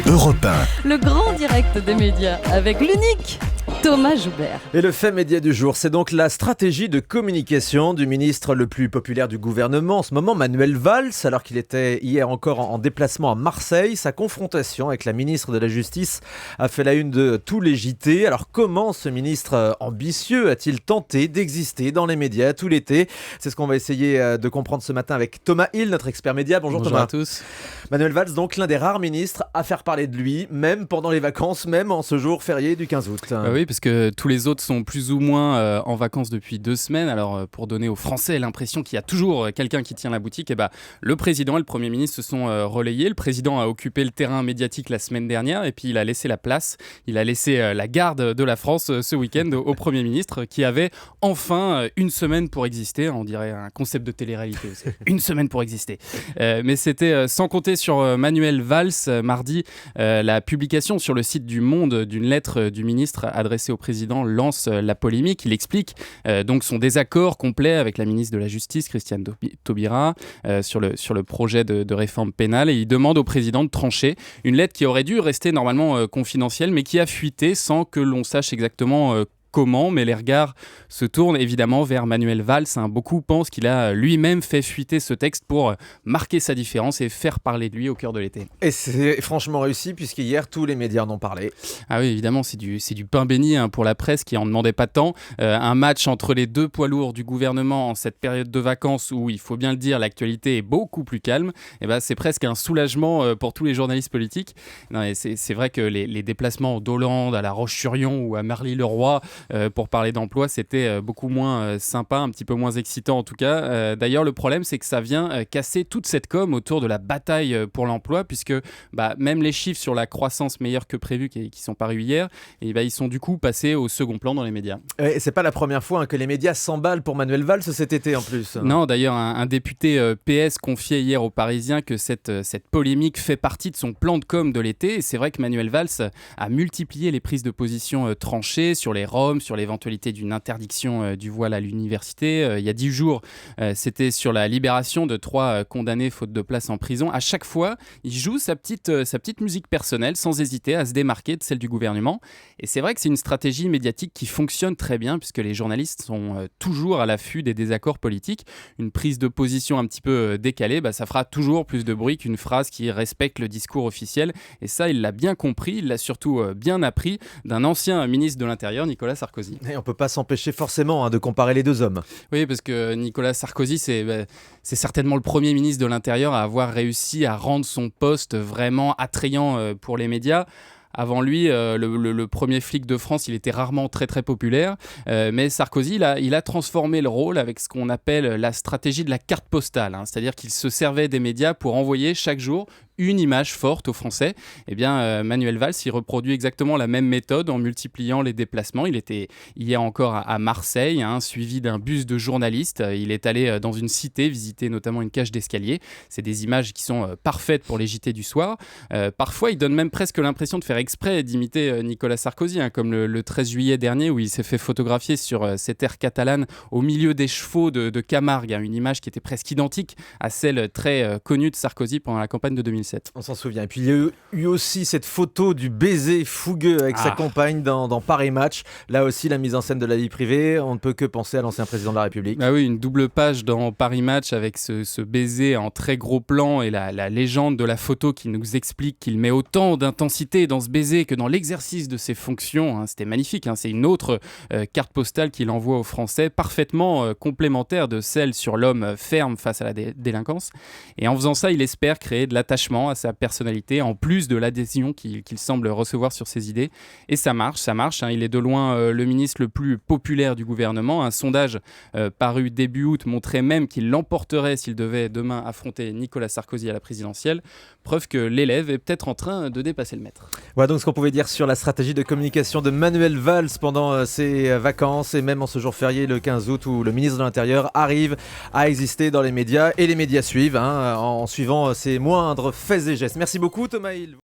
Europe 1. Le grand direct des médias avec l'unique Thomas Joubert. Et le fait média du jour, c'est donc la stratégie de communication du ministre le plus populaire du gouvernement en ce moment, Manuel Valls, alors qu'il était hier encore en déplacement à Marseille. Sa confrontation avec la ministre de la Justice a fait la une de tous les JT. Alors comment ce ministre ambitieux a-t-il tenté d'exister dans les médias tout l'été ? C'est ce qu'on va essayer de comprendre ce matin avec Thomas Hill, notre expert média. Bonjour Thomas. À tous. Manuel Valls, donc l'un des rares ministres à faire parler de lui, même pendant les vacances, même en ce jour férié du 15 août. Oui, parce que tous les autres sont plus ou moins en vacances depuis 2 semaines. Alors, pour donner aux Français l'impression qu'il y a toujours quelqu'un qui tient la boutique, le président et le Premier ministre se sont relayés. Le président a occupé le terrain médiatique la semaine dernière et puis il a laissé la place, il a laissé la garde de la France ce week-end au Premier ministre qui avait enfin une semaine pour exister. On dirait un concept de télé-réalité aussi. Une semaine pour exister. Mais c'était sans compter sur Manuel Valls. Mardi, la publication sur le site du Monde d'une lettre du ministre adressée au président lance la polémique. Il explique donc son désaccord complet avec la ministre de la Justice, Christiane Taubira, sur le projet de réforme pénale et il demande au président de trancher. Une lettre qui aurait dû rester normalement confidentielle mais qui a fuité sans que l'on sache exactement comment, mais les regards se tournent évidemment vers Manuel Valls. Beaucoup pensent qu'il a lui-même fait fuiter ce texte pour marquer sa différence et faire parler de lui au cœur de l'été. Et c'est franchement réussi puisqu'hier tous les médias en ont parlé. Ah oui, évidemment, c'est du pain béni pour la presse qui en demandait pas tant. Un match entre les deux poids lourds du gouvernement en cette période de vacances où, il faut bien le dire, l'actualité est beaucoup plus calme. C'est presque un soulagement pour tous les journalistes politiques. Non, et c'est vrai que les déplacements d'Hollande à La Roche-sur-Yon ou à Marly-le-Roi pour parler d'emploi, c'était beaucoup moins sympa, un petit peu moins excitant en tout cas. D'ailleurs, le problème, c'est que ça vient casser toute cette com autour de la bataille pour l'emploi, puisque même les chiffres sur la croissance meilleure que prévu qui sont parus hier, ils sont du coup passés au second plan dans les médias. Et c'est pas la première fois que les médias s'emballent pour Manuel Valls cet été en plus. Non, d'ailleurs, un député PS confiait hier aux Parisiens que cette polémique fait partie de son plan de com de l'été. Et c'est vrai que Manuel Valls a multiplié les prises de position tranchées sur les Roms, sur l'éventualité d'une interdiction du voile à l'université. Il y a 10 jours, c'était sur la libération de 3 condamnés faute de place en prison. À chaque fois, il joue sa petite musique personnelle sans hésiter à se démarquer de celle du gouvernement. Et c'est vrai que c'est une stratégie médiatique qui fonctionne très bien puisque les journalistes sont toujours à l'affût des désaccords politiques. Une prise de position un petit peu décalée, ça fera toujours plus de bruit qu'une phrase qui respecte le discours officiel. Et ça, il l'a bien compris, il l'a surtout bien appris d'un ancien ministre de l'Intérieur, Nicolas Sarkozy. Et on ne peut pas s'empêcher forcément de comparer les deux hommes. Oui, parce que Nicolas Sarkozy, c'est certainement le premier ministre de l'Intérieur à avoir réussi à rendre son poste vraiment attrayant pour les médias. Avant lui, le premier flic de France, il était rarement très très populaire. Mais Sarkozy, il a transformé le rôle avec ce qu'on appelle la stratégie de la carte postale. C'est-à-dire qu'il se servait des médias pour envoyer chaque jour une image forte aux Français. Manuel Valls, il reproduit exactement la même méthode en multipliant les déplacements. Il était hier encore à Marseille, suivi d'un bus de journalistes. Il est allé dans une cité, visiter notamment une cage d'escalier. C'est des images qui sont parfaites pour les JT du soir. Parfois, il donne même presque l'impression de faire exprès d'imiter Nicolas Sarkozy, comme le 13 juillet dernier où il s'est fait photographier sur cette aire catalane au milieu des chevaux de Camargue. Une image qui était presque identique à celle très connue de Sarkozy pendant la campagne de 2007. On s'en souvient. Et puis il y a eu aussi cette photo du baiser fougueux avec sa compagne dans Paris Match. Là aussi, la mise en scène de la vie privée, on ne peut que penser à l'ancien président de la République. Oui, une double page dans Paris Match avec ce baiser en très gros plan et la légende de la photo qui nous explique qu'il met autant d'intensité dans ce baiser que dans l'exercice de ses fonctions. C'était magnifique. C'est une autre carte postale qu'il envoie aux Français, parfaitement complémentaire de celle sur l'homme ferme face à la délinquance. Et en faisant ça, il espère créer de l'attachement à sa personnalité, en plus de l'adhésion qu'il semble recevoir sur ses idées. Et ça marche. Il est de loin le ministre le plus populaire du gouvernement. Un sondage paru début août montrait même qu'il l'emporterait s'il devait demain affronter Nicolas Sarkozy à la présidentielle. Preuve que l'élève est peut-être en train de dépasser le maître. Voilà donc ce qu'on pouvait dire sur la stratégie de communication de Manuel Valls pendant ses vacances et même en ce jour férié le 15 août où le ministre de l'Intérieur arrive à exister dans les médias et les médias suivent en suivant ses moindres faits et gestes. Merci beaucoup Thomas Hill.